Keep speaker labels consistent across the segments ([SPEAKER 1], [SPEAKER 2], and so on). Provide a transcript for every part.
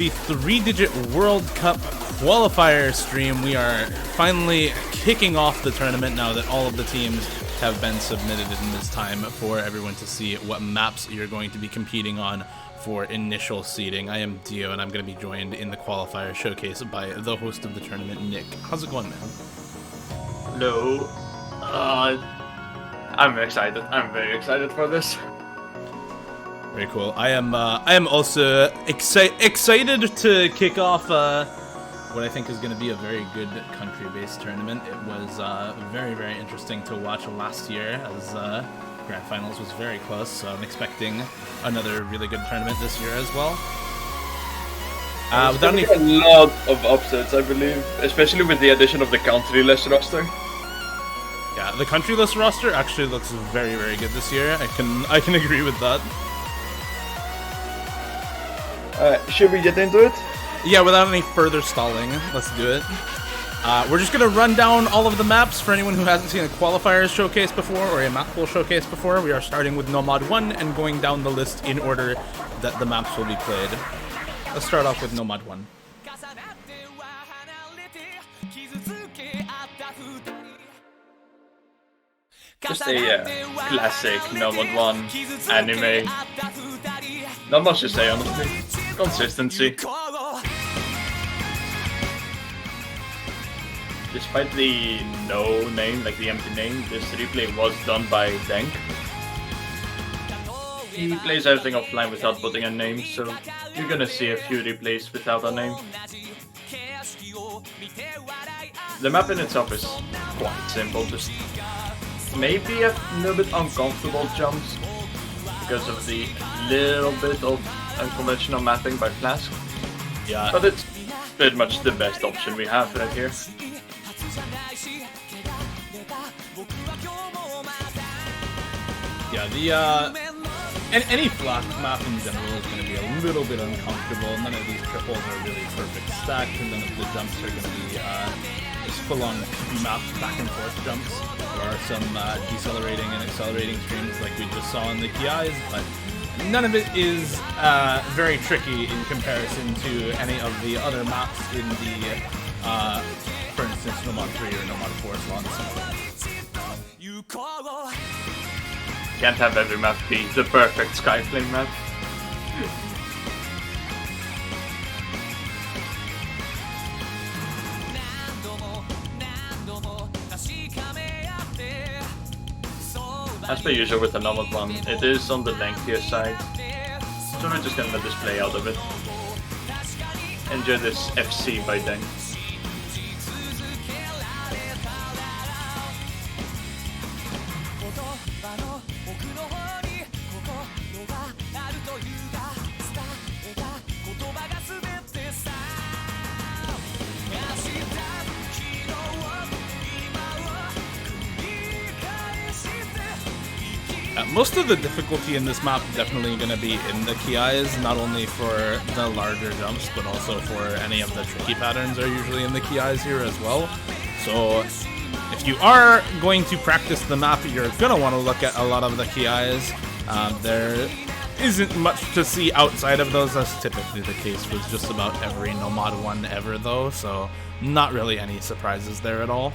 [SPEAKER 1] The 3-digit World Cup qualifier stream. We are finally kicking off the tournament now that all of the teams have been submitted in this time for everyone to see what maps you're going to be competing on for initial seeding. I am Dio, and I'm going to be joined in the qualifier showcase by the host of the tournament, Nick. How's it going, man?
[SPEAKER 2] Hello. I'm excited. I'm very excited for this.
[SPEAKER 1] Very cool. I am also excited to kick off what I think is going to be a very good country-based tournament. It was very, very interesting to watch last year, as Grand Finals was very close, so I'm expecting another really good tournament this year as well.
[SPEAKER 2] Without a lot of upsets, I believe, especially with the addition of the countryless roster.
[SPEAKER 1] Yeah, the countryless roster actually looks very, very good this year. I can agree with that.
[SPEAKER 2] Should we get into it?
[SPEAKER 1] Yeah, without any further stalling, let's do it. We're just going to run down all of the maps for anyone who hasn't seen a Qualifiers showcase before or a Mappool showcase before. We are starting with Nomod 1 and going down the list in order that the maps will be played. Let's start off with Nomod 1.
[SPEAKER 2] Just a classic Nomod 1 anime. Not much to say, honestly. Consistency. Despite the no name, like the empty name, this replay was done by Denk. He plays everything offline without putting a name, so you're gonna see a few replays without a name. The map in itself is quite simple, just maybe a little bit uncomfortable jumps because of the little bit of unconventional mapping by Flask.
[SPEAKER 1] Yeah.
[SPEAKER 2] But it's pretty much the best option we have right here.
[SPEAKER 1] Yeah, any Flask map in general is going to be a little bit uncomfortable. None of these triples are really perfect stacked, and none of the jumps are going to be just full-on mapped back and forth jumps. There are some decelerating and accelerating streams like we just saw in the KIs, but none of it is very tricky in comparison to any of the other maps in the, for instance, Nomod 3 or Nomod 4 slots.
[SPEAKER 2] Can't have every map be the perfect Skyflame map. As per usual with the Nomod 1, it is on the lengthier side, so we're just gonna let this play out a bit. Enjoy this FC by Denk.
[SPEAKER 1] Most of the difficulty in this map definitely going to be in the KIs, not only for the larger jumps, but also for any of the tricky patterns are usually in the KIs here as well. So if you are going to practice the map, you're going to want to look at a lot of the KIs. There isn't much to see outside of those. That's typically the case with just about every Nomod 1 ever though, so not really any surprises there at all.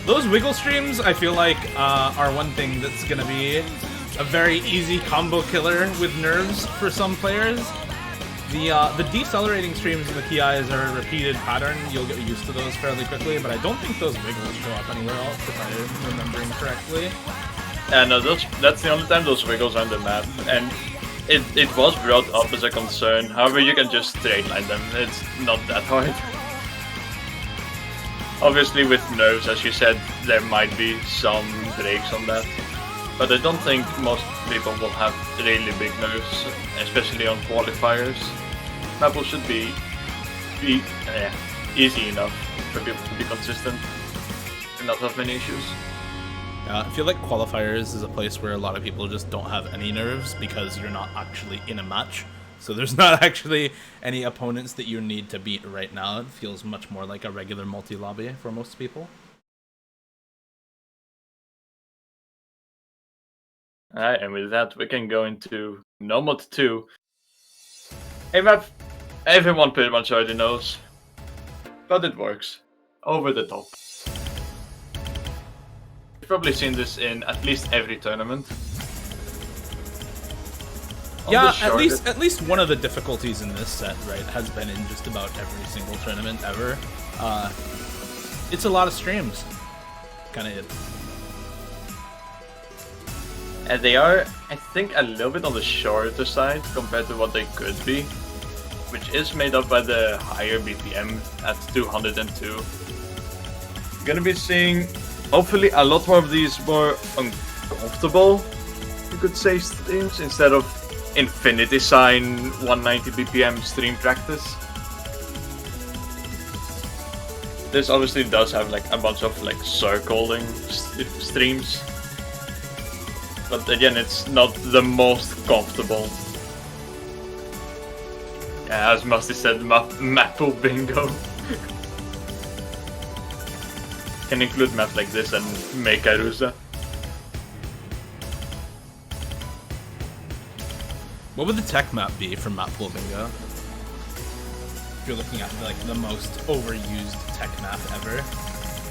[SPEAKER 1] Those wiggle streams, I feel like, are one thing that's going to be a very easy combo killer with nerves for some players. The decelerating streams in the KIs are a repeated pattern. You'll get used to those fairly quickly, but I don't think those wiggles show up anywhere else, if I'm remembering correctly.
[SPEAKER 2] Yeah, no, that's the only time those wiggles are on the map, and it was brought up as a concern. However, you can just straight line them. It's not that hard. Obviously with nerves, as you said, there might be some breaks on that. But I don't think most people will have really big nerves, especially on qualifiers. Mappool should be be easy enough for people to be consistent and not have many issues.
[SPEAKER 1] I feel like Qualifiers is a place where a lot of people just don't have any nerves because you're not actually in a match. So there's not actually any opponents that you need to beat right now. It feels much more like a regular multi-lobby for most people.
[SPEAKER 2] Alright, and with that we can go into Nomod 2. A map everyone pretty much already knows, but it works. Over the top. You've probably seen this in at least every tournament.
[SPEAKER 1] Yeah, at least one of the difficulties in this set, right, has been in just about every single tournament ever. It's a lot of streams. Kinda it.
[SPEAKER 2] And they are, I think, a little bit on the shorter side compared to what they could be, which is made up by the higher BPM at 202. You're gonna be seeing, hopefully, a lot more of these more uncomfortable, you could say, streams instead of Infinity Sign 190 BPM stream practice. This obviously does have like a bunch of like circling streams. But again, it's not the most comfortable. Yeah, as Musty said, Mappool bingo. Can include maps like this and make Arusa.
[SPEAKER 1] What would the tech map be from Mappool bingo? If you're looking at like the most overused tech map ever.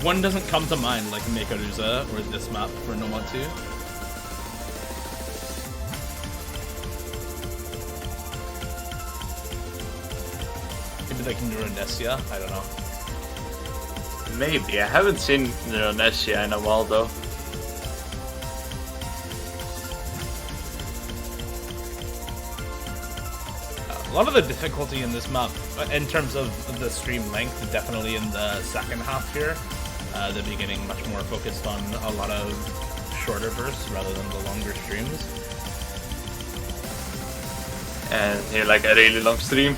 [SPEAKER 1] One doesn't come to mind like Make Arusa or this map for Nomod 2. Maybe like Neuronesia? I don't know.
[SPEAKER 2] Maybe. I haven't seen Neuronesia in a while though.
[SPEAKER 1] A lot of the difficulty in this map, in terms of the stream length, definitely in the second half here. The beginning much more focused on a lot of shorter bursts rather than the longer streams.
[SPEAKER 2] And here like a really long stream.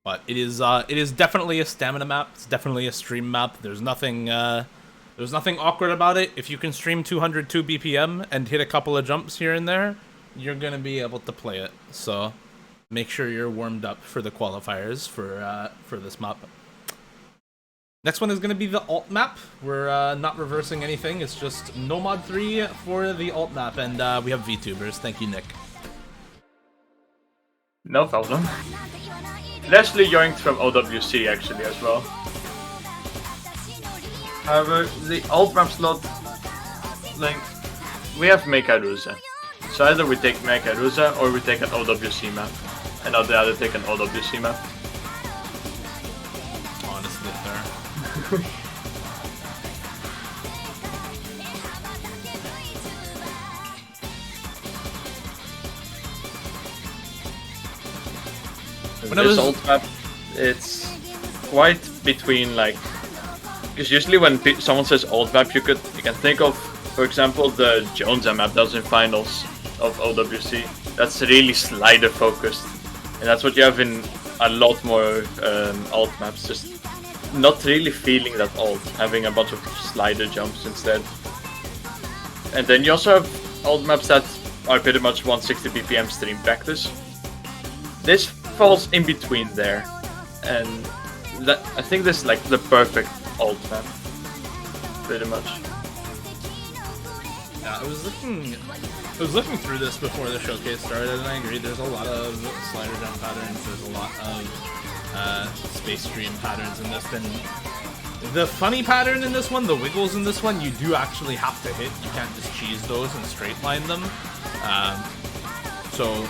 [SPEAKER 1] But it is definitely a stamina map. It's definitely a stream map. There's nothing awkward about it. If you can stream 202 BPM and hit a couple of jumps here and there, you're gonna be able to play it. So make sure you're warmed up for the qualifiers for this map. Next one is gonna be the alt map. We're not reversing anything. It's just Nomod 3 for the alt map, and we have VTubers. Thank you, Nick.
[SPEAKER 2] No problem. Leslie yoinked from OWC actually as well. However, the alt map slot length, we have Make Arusa. So either we take Make Arusa or we take an OWC map. And I'd rather take an OWC map.
[SPEAKER 1] Honestly, fair.
[SPEAKER 2] This alt map, it's quite between like, because usually when someone says alt map, you can think of, for example, the Jones map that was in finals of OWC. That's really slider focused, and that's what you have in a lot more alt maps. Just not really feeling that alt, having a bunch of slider jumps instead. And then you also have alt maps that are pretty much 160 BPM stream practice. This falls in between there, and I think this is like the perfect alt map, pretty much.
[SPEAKER 1] Yeah, I was looking through this before the showcase started, and I agree. There's a lot of slider jump patterns. There's a lot of space stream patterns in this. And the funny pattern in this one, the wiggles in this one, you do actually have to hit. You can't just cheese those and straight line them. So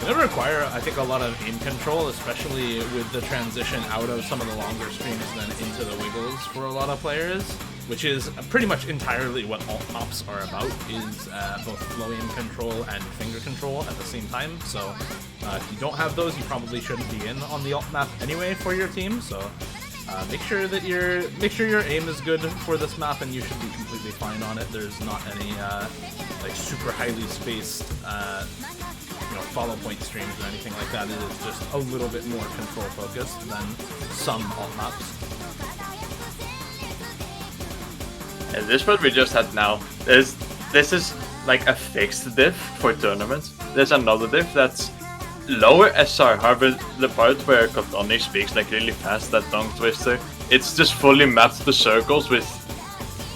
[SPEAKER 1] it'll require, I think, a lot of aim control, especially with the transition out of some of the longer streams and then into the wiggles for a lot of players, which is pretty much entirely what alt maps are about, is both flow aim control and finger control at the same time. So if you don't have those, you probably shouldn't be in on the alt map anyway for your team. So Make sure your aim is good for this map, and you should be completely fine on it. There's not any like super highly spaced follow point streams or anything like that. It is just a little bit more control focused than some alt maps.
[SPEAKER 2] And this what we just had now. This is like a fixed diff for tournaments. There's another diff that's lower SR. However, the part where Kotoni speaks like really fast, that tongue twister, it's just fully mapped to circles with,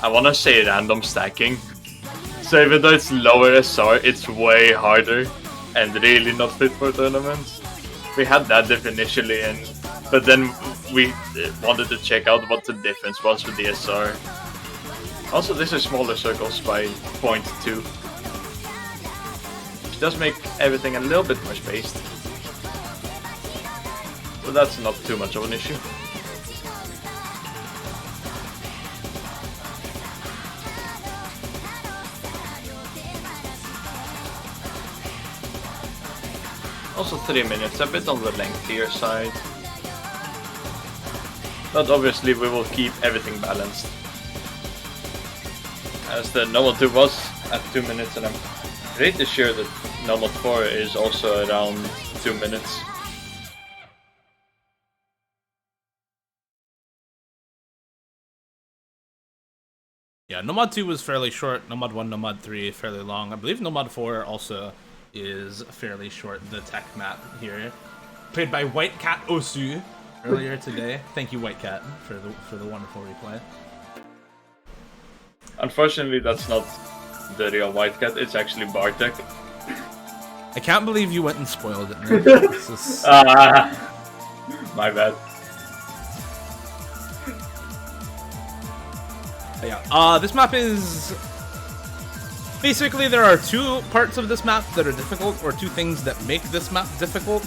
[SPEAKER 2] I wanna say, random stacking. So even though it's lower SR, it's way harder and really not fit for tournaments. We had that diff initially, but then we wanted to check out what the difference was with the SR. Also, this is smaller circles by 0.2. Which does make everything a little bit more spaced. So that's not too much of an issue. Also 3 minutes, a bit on the lengthier side. But obviously we will keep everything balanced. As the Nomod 2 was at 2 minutes, and I'm pretty sure that Nomod 4 is also around 2 minutes.
[SPEAKER 1] Yeah, Nomod 2 was fairly short, Nomod 1, Nomod 3 fairly long. I believe Nomod 4 also is fairly short, the tech map here. Played by White Cat Osu earlier today. Thank you, White Cat, for the wonderful replay.
[SPEAKER 2] Unfortunately, that's not the real White Cat, it's actually Bartek.
[SPEAKER 1] I can't believe you went and spoiled it, man. This is...
[SPEAKER 2] My bad.
[SPEAKER 1] Yeah, this map is... Basically, there are two parts of this map that are difficult, or two things that make this map difficult.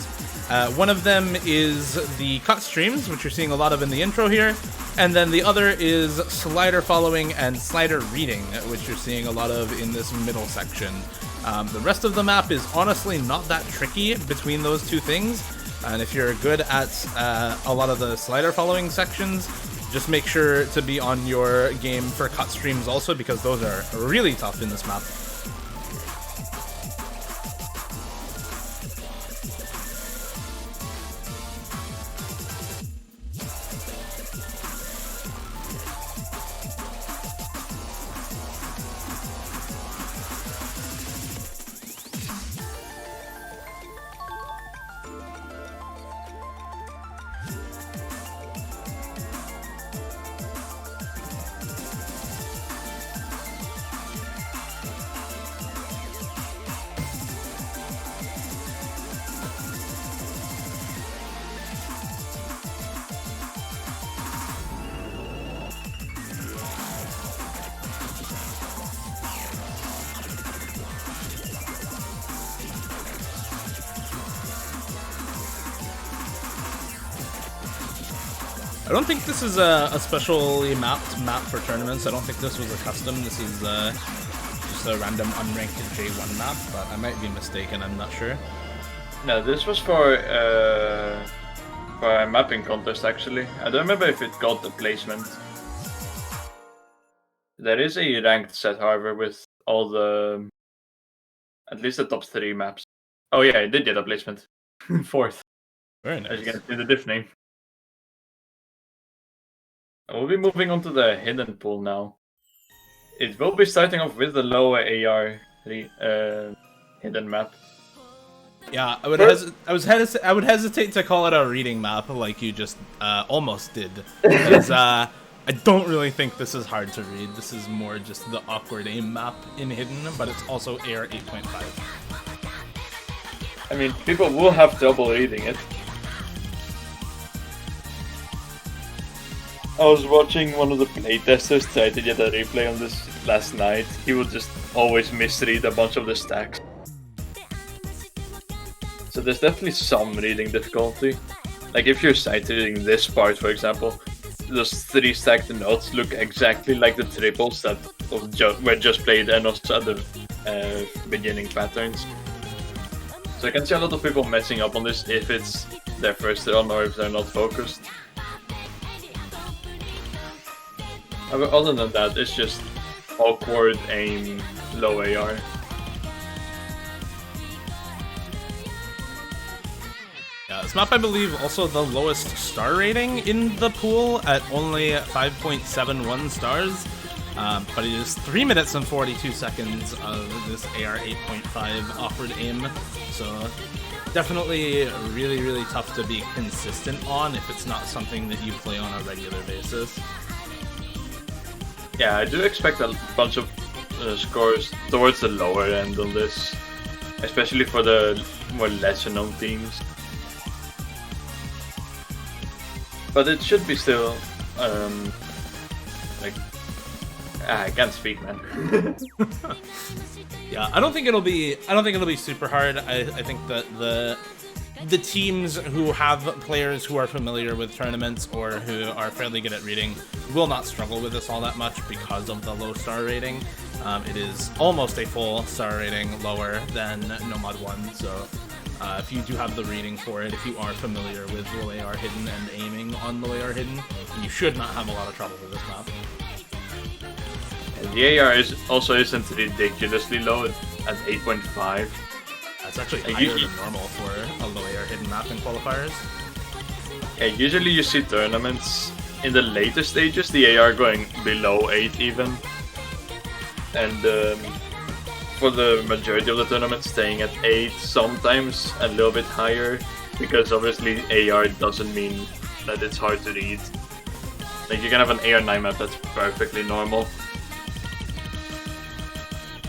[SPEAKER 1] One of them is the cut streams, which you're seeing a lot of in the intro here, and then the other is slider following and slider reading, which you're seeing a lot of in this middle section. The rest of the map is honestly not that tricky between those two things, and if you're good at a lot of the slider following sections, just make sure to be on your game for cut streams also, because those are really tough in this map. I don't think this is a specially mapped map for tournaments. I don't think this was a custom. This is just a random unranked J1 map, but I might be mistaken. I'm not sure.
[SPEAKER 2] No, this was for a mapping contest actually. I don't remember if it got the placement. There is a ranked set, however, with all the at least the top 3 maps. Oh yeah, it did get a placement. 4th.
[SPEAKER 1] Very nice.
[SPEAKER 2] As you can see the diff name. We'll be moving on to the hidden pool now. It will be starting off with the lower AR hidden map.
[SPEAKER 1] Yeah, I would hesitate to call it a reading map like you just almost did, because I don't really think this is hard to read. This is more just the awkward aim map in hidden, but it's also AR 8.5.
[SPEAKER 2] I mean, people will have trouble reading it. I was watching one of the playtesters try to get a replay on this last night. He would just always misread a bunch of the stacks. So there's definitely some reading difficulty. Like if you're sight reading this part, for example, those 3 stacked notes look exactly like the triples that were just played and also other beginning patterns. So I can see a lot of people messing up on this if it's their first run or if they're not focused. Other than that, it's just awkward aim, low AR.
[SPEAKER 1] Yeah, this map, I believe, also the lowest star rating in the pool at only 5.71 stars. But it is 3 minutes and 42 seconds of this AR 8.5 awkward aim. So definitely really, really tough to be consistent on if it's not something that you play on a regular basis.
[SPEAKER 2] Yeah, I do expect a bunch of scores towards the lower end on this, especially for the more lesser-known teams. But it should be still, like, I can't speak, man.
[SPEAKER 1] Yeah, I don't think it'll be super hard. I think that the teams who have players who are familiar with tournaments or who are fairly good at reading will not struggle with this all that much because of the low star rating. It is almost a full star rating lower than Nomod 1, so if you do have the reading for it, if you are familiar with low AR hidden and aiming on low AR hidden, you should not have a lot of trouble with this map.
[SPEAKER 2] And the AR isn't ridiculously low at 8.5.
[SPEAKER 1] That's actually higher than normal for a low AR hidden map in qualifiers.
[SPEAKER 2] Yeah, usually you see tournaments in the later stages, the AR going below 8 even. And for the majority of the tournaments staying at 8, sometimes a little bit higher, because obviously AR doesn't mean that it's hard to read. Like, you can have an AR 9 map that's perfectly normal.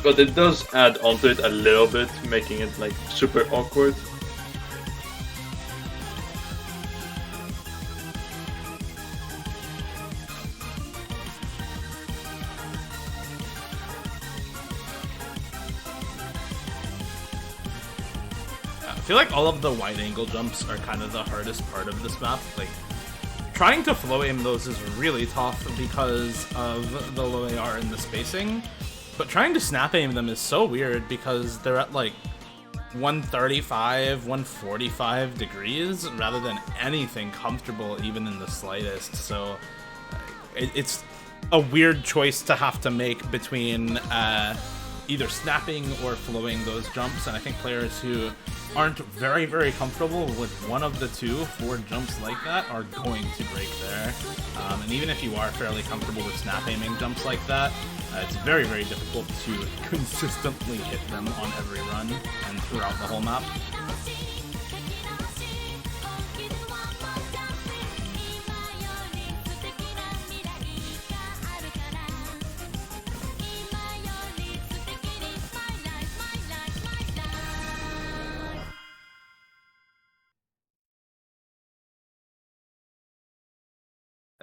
[SPEAKER 2] But it does add onto it a little bit, making it like super awkward.
[SPEAKER 1] I feel like all of the wide angle jumps are kind of the hardest part of this map. Like, trying to flow aim those is really tough because of the low AR and the spacing. But trying to snap aim them is so weird because they're at like 135, 145 degrees rather than anything comfortable even in the slightest. So it's a weird choice to have to make between either snapping or flowing those jumps. And I think players who aren't very, very comfortable with one of the two for jumps like that are going to break there. And even if you are fairly comfortable with snap aiming jumps like that, it's very, very difficult to consistently hit them on every run and throughout the whole map.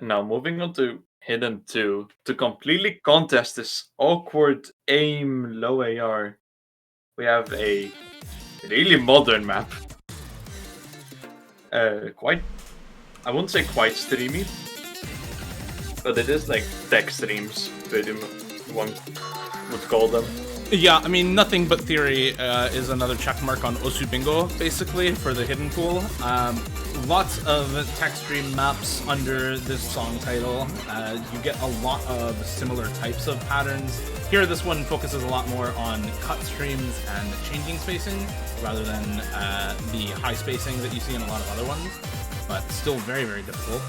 [SPEAKER 2] Now moving on to Hidden 2, to completely contest this awkward aim low AR, we have a really modern map. Quite, I wouldn't say quite streamy, but it is like tech streams, pretty one would call them.
[SPEAKER 1] Yeah, I mean, Nothing But Theory is another checkmark on Osu Bingo, basically, for the hidden pool. Lots of tech stream maps under this song title. You get a lot of similar types of patterns. Here, this one focuses a lot more on cut streams and changing spacing, rather than the high spacing that you see in a lot of other ones, but still very, very difficult.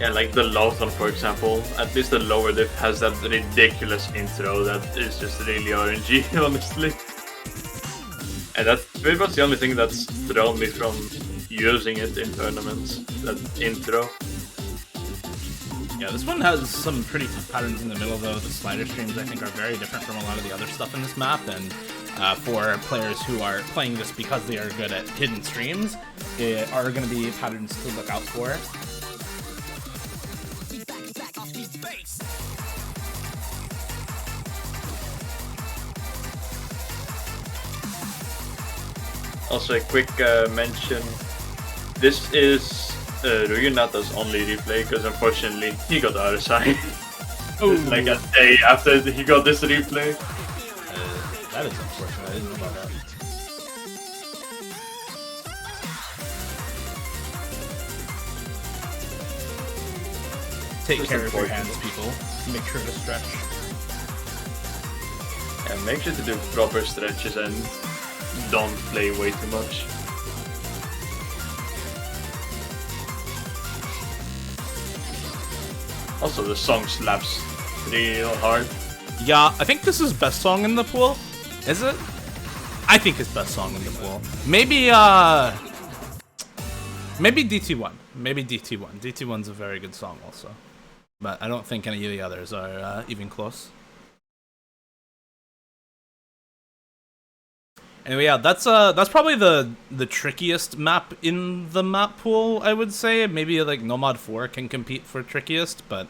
[SPEAKER 2] Yeah, like the Lawton, for example. At least the lower diff has that ridiculous intro that is just really RNG, honestly. And that's pretty much the only thing that's thrown me from using it in tournaments, that intro.
[SPEAKER 1] Yeah, this one has some pretty tough patterns in the middle, though. The slider streams, I think, are very different from a lot of the other stuff in this map, and for players who are playing this because they are good at hidden streams, are going to be patterns to look out for.
[SPEAKER 2] Also a quick mention, this is Ruyunata's only replay, because unfortunately he got RSI. Like a day after he got this replay.
[SPEAKER 1] That is unfortunate, I didn't know about that. Take
[SPEAKER 2] Just
[SPEAKER 1] care of your
[SPEAKER 2] unfortunate.
[SPEAKER 1] hands, people. Make sure to stretch.
[SPEAKER 2] And make sure to do proper stretches and don't play way too much. Also, the song slaps real hard.
[SPEAKER 1] Yeah, I think this is best song in the pool. Is it? I think it's best song in the pool. Maybe maybe DT1. Maybe DT1. DT1's a very good song also. But I don't think any of the others are even close. Anyway, yeah, that's probably the trickiest map in the map pool, I would say. Maybe like Nomod 4 can compete for trickiest, but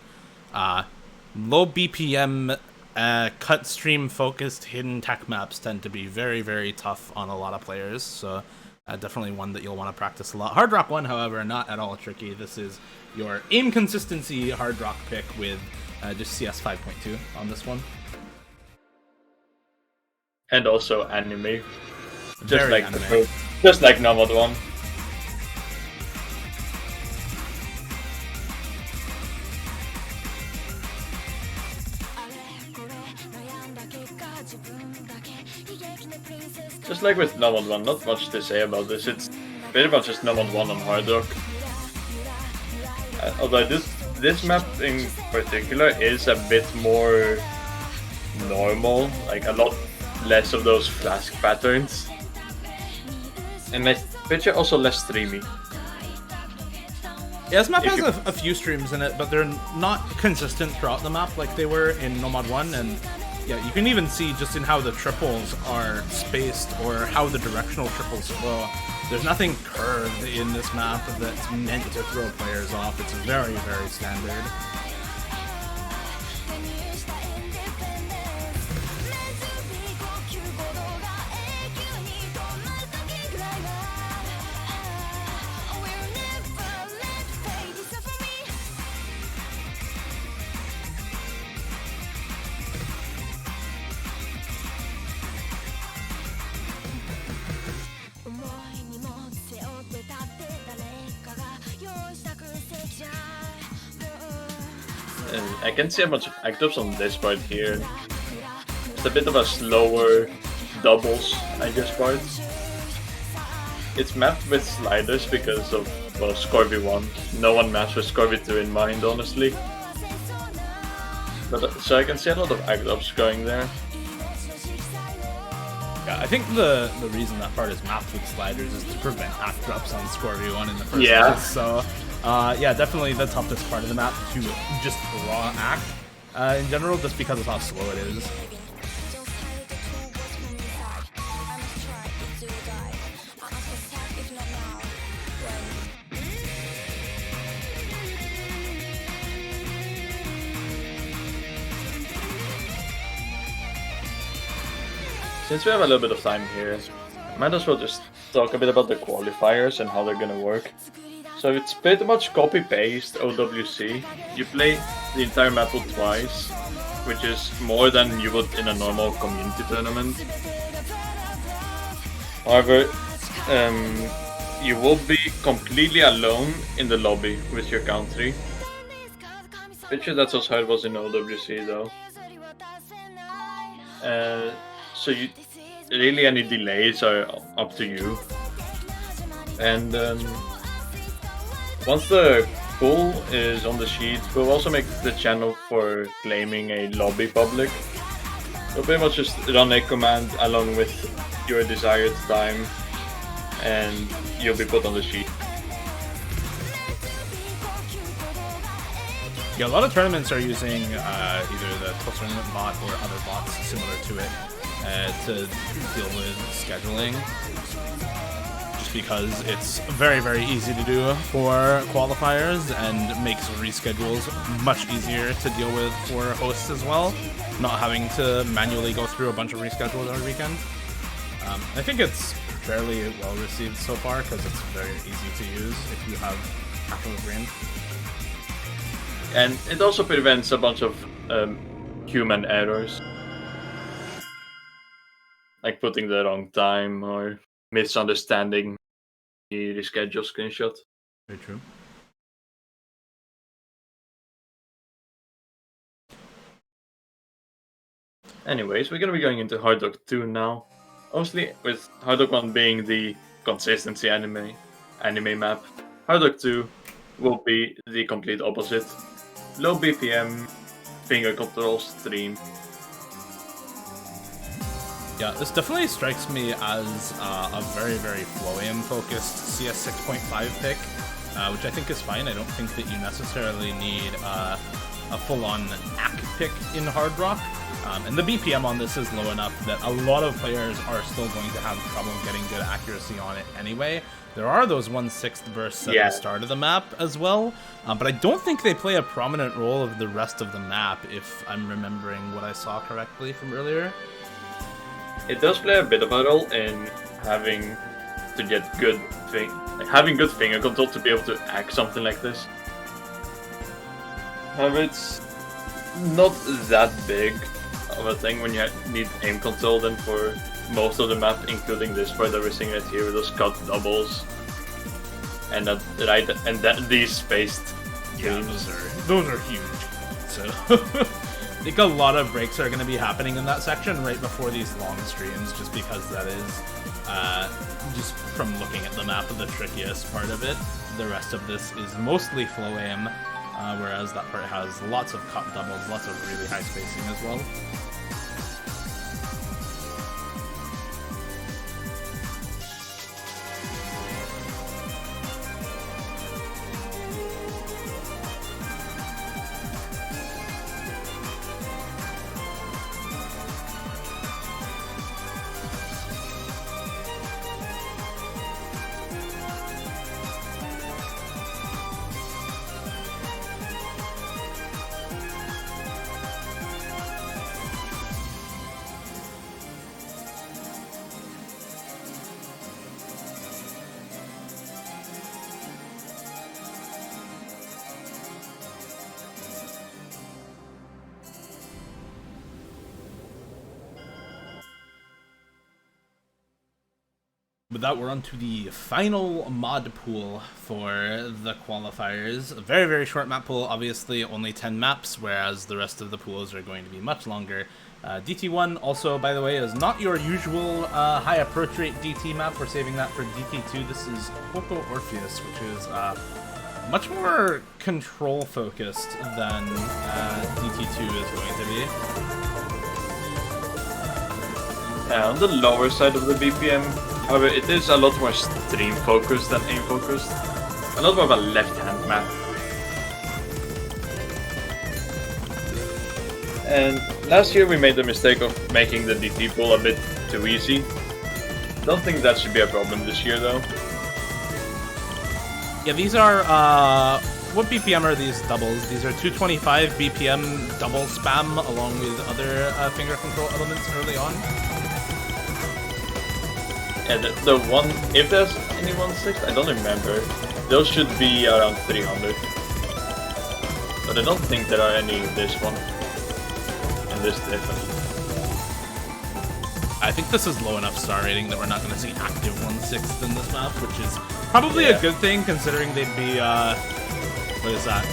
[SPEAKER 1] low BPM cut stream focused hidden tech maps tend to be very, very tough on a lot of players. So definitely one that you'll want to practice a lot. Hard Rock 1, however, not at all tricky. This is your inconsistency Hard Rock pick with just CS 5.2 on this one.
[SPEAKER 2] And also anime. Just
[SPEAKER 1] Very
[SPEAKER 2] like
[SPEAKER 1] anime.
[SPEAKER 2] just like Nomod 1. Just like with Nomod 1, not much to say about this. It's pretty much just Nomod 1 on Hard Rock. Although this map in particular is a bit more normal, like a lot less of those flask patterns. And I picture also less streamy.
[SPEAKER 1] Yeah, this map has a few streams in it, but they're not consistent throughout the map like they were in Nomad 1, and yeah, you can even see just in how the triples are spaced or how the directional triples flow. There's nothing curved in this map that's meant to throw players off. It's very, very standard.
[SPEAKER 2] And I can see a bunch of actives on this part here. It's a bit of a slower doubles, I guess, part. It's mapped with sliders because of, well, Scorby 1. No one maps with Scorby 2 in mind, honestly. But so I can see a lot of actives going there.
[SPEAKER 1] Yeah, I think the reason that part is mapped with sliders is to prevent act drops on Scorby 1 in the first place. So, yeah, definitely the toughest part of the map to just raw act in general, just because of how slow it is.
[SPEAKER 2] Since we have a little bit of time here, might as well just talk a bit about the qualifiers and how they're gonna work. So it's pretty much copy-paste OWC. You play the entire Mappool twice, which is more than you would in a normal community tournament. However, you will be completely alone in the lobby with your country. Picture that's also how it was in OWC though. So you really any delays are up to you. And once the pool is on the sheet, we'll also make the channel for claiming a lobby public. You'll pretty much just run a command along with your desired time, and you'll be put on the sheet.
[SPEAKER 1] Yeah, a lot of tournaments are using either the Twitch tournament bot or other bots similar to it to deal with scheduling. Just because it's very, very easy to do for qualifiers and makes reschedules much easier to deal with for hosts as well, not having to manually go through a bunch of reschedules every weekend. I think it's fairly well received so far because it's very easy to use if you have half of a brain.
[SPEAKER 2] And it also prevents a bunch of human errors. Like putting the wrong time or misunderstanding the reschedule screenshot.
[SPEAKER 1] Very true.
[SPEAKER 2] Anyways, we're gonna be going into Hard Rock 2 now. Mostly with Hard Rock 1 being the consistency anime map. Hard Rock 2 will be the complete opposite. Low BPM, finger control stream.
[SPEAKER 1] Yeah, this definitely strikes me as a very, very flow aim focused CS 6.5 pick, which I think is fine. I don't think that you necessarily need a full-on AC pick in Hard Rock. And the BPM on this is low enough that a lot of players are still going to have trouble getting good accuracy on it anyway. There are those 1/6 bursts at the start of the map as well, but I don't think they play a prominent role of the rest of the map, if I'm remembering what I saw correctly from earlier.
[SPEAKER 2] It does play a bit of a role in having to get good having good finger control to be able to act something like this. However, it's not that big of a thing when you need aim control then for most of the map, including this part that we're seeing right here with those cut doubles and these spaced games.
[SPEAKER 1] Those are huge. So I think a lot of breaks are going to be happening in that section right before these long streams, just because that is just from looking at the map the trickiest part of it. The rest of this is mostly flow aim, whereas that part has lots of cut doubles, lots of really high spacing as well. With that, we're on to the final mod pool for the qualifiers. A very, very short map pool, obviously only 10 maps, whereas the rest of the pools are going to be much longer. DT1 also, by the way, is not your usual high approach rate DT map. We're saving that for DT2. This is Poco Orpheus, which is much more control focused than DT2 is going to be.
[SPEAKER 2] On the lower side of the BPM, however, it is a lot more stream focused than aim focused. A lot more of a left-hand map. And last year we made the mistake of making the DT pool a bit too easy. Don't think that should be a problem this year though.
[SPEAKER 1] Yeah, these are, what BPM are these doubles? These are 225 BPM double spam along with other finger control elements early on.
[SPEAKER 2] And the one, if there's any 1/6, I don't remember. Those should be around 300. But I don't think there are any in this one. And this different.
[SPEAKER 1] I think this is low enough star rating that we're not going to see active 1/6 in this map, which is probably a good thing considering they'd be, what is that,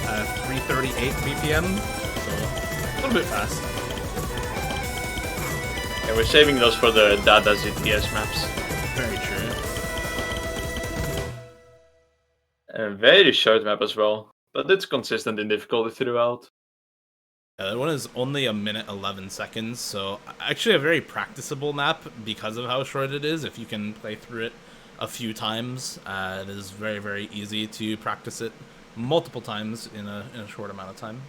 [SPEAKER 1] 338 BPM? So, a little bit fast.
[SPEAKER 2] And we're saving those for the Dada ZTS maps.
[SPEAKER 1] Very true.
[SPEAKER 2] A very short map as well, but it's consistent in difficulty throughout.
[SPEAKER 1] That one is only 1:11 seconds, so actually a very practicable map because of how short it is. If you can play through it a few times, it is very, very easy to practice it multiple times in a short amount of time.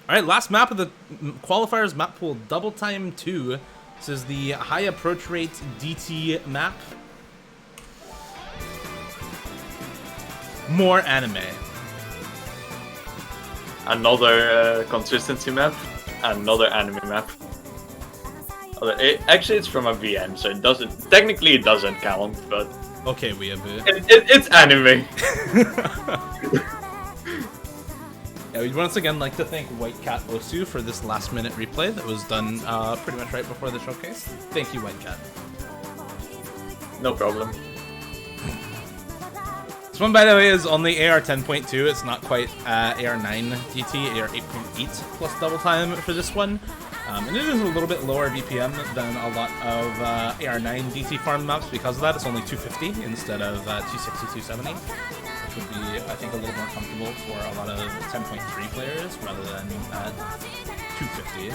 [SPEAKER 1] Alright, last map of the qualifiers map pool, Double Time 2. This is the high approach rate DT map. More anime.
[SPEAKER 2] Another consistency map. Another anime map. Actually, it's from a VM, so it doesn't. Technically, it doesn't count, but.
[SPEAKER 1] Okay, weeaboo.
[SPEAKER 2] It's anime.
[SPEAKER 1] Yeah, we'd once again like to thank White Cat Osu for this last-minute replay that was done pretty much right before the showcase. Thank you, White Cat.
[SPEAKER 2] No problem.
[SPEAKER 1] This one, by the way, is only AR 10.2. It's not quite AR 9 DT, AR 8.8 plus double time for this one. And it is a little bit lower BPM than a lot of AR9 DT farm maps. Because of that, it's only 250 instead of 260, 270, which would be, I think, a little more comfortable for a lot of 10.3 players rather than 250.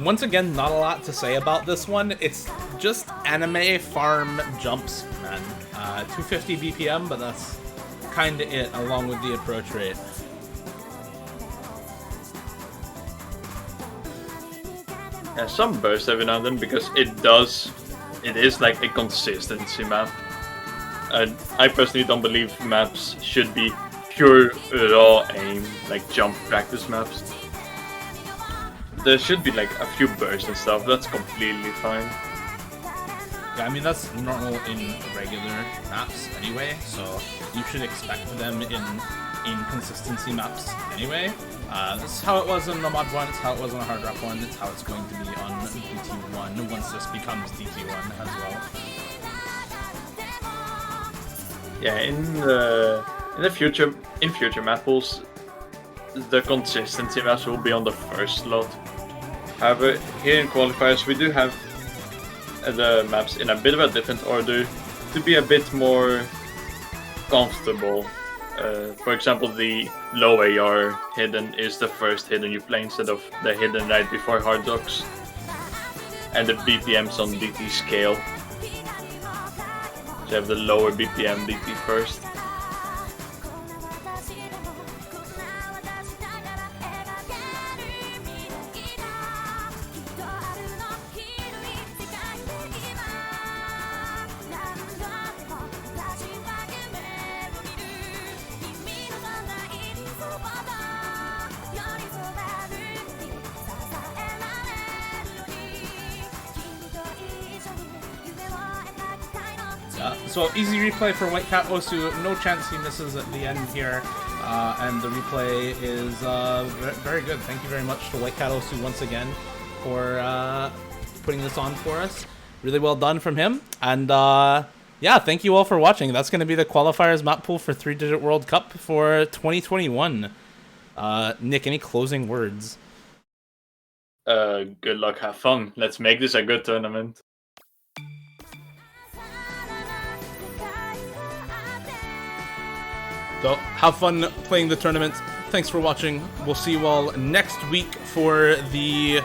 [SPEAKER 1] Once again, not a lot to say about this one. It's just anime farm jumps, man. 250 BPM, but that's kinda it, along with the approach rate.
[SPEAKER 2] Yeah, some burst every now and then because it is like a consistency map. And I personally don't believe maps should be pure raw aim, like jump practice maps. There should be like a few bursts and stuff, that's completely fine.
[SPEAKER 1] Yeah, I mean, that's normal in regular maps anyway, so you should expect them in inconsistency maps anyway. This is how it was in Nomod 1, it's how it was on Hard Rock 1, it's how it's going to be on DT1 once this becomes DT1 as well.
[SPEAKER 2] Yeah, in future Mappools, the consistency maps will be on the first slot. However, here in Qualifiers we do have the maps in a bit of a different order to be a bit more comfortable. For example, the low AR hidden is the first hidden you play instead of the hidden right before hard docks. And the BPMs on DT scale. So you have the lower BPM DT first.
[SPEAKER 1] So easy replay for White Cat Osu, no chance he misses at the end here, and the replay is very good. Thank you very much to White Cat Osu once again for putting this on for us. Really well done from him, and yeah, thank you all for watching. That's going to be the Qualifiers map pool for 3-Digit World Cup for 2021. Nick, any closing words?
[SPEAKER 2] Good luck, have fun. Let's make this a good tournament.
[SPEAKER 1] So, have fun playing the tournament. Thanks for watching. We'll see you all next week for the...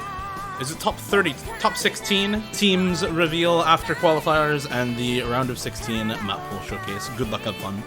[SPEAKER 1] Is it top 30? Top 16 teams reveal after qualifiers and the round of 16 map pool showcase. Good luck, have fun.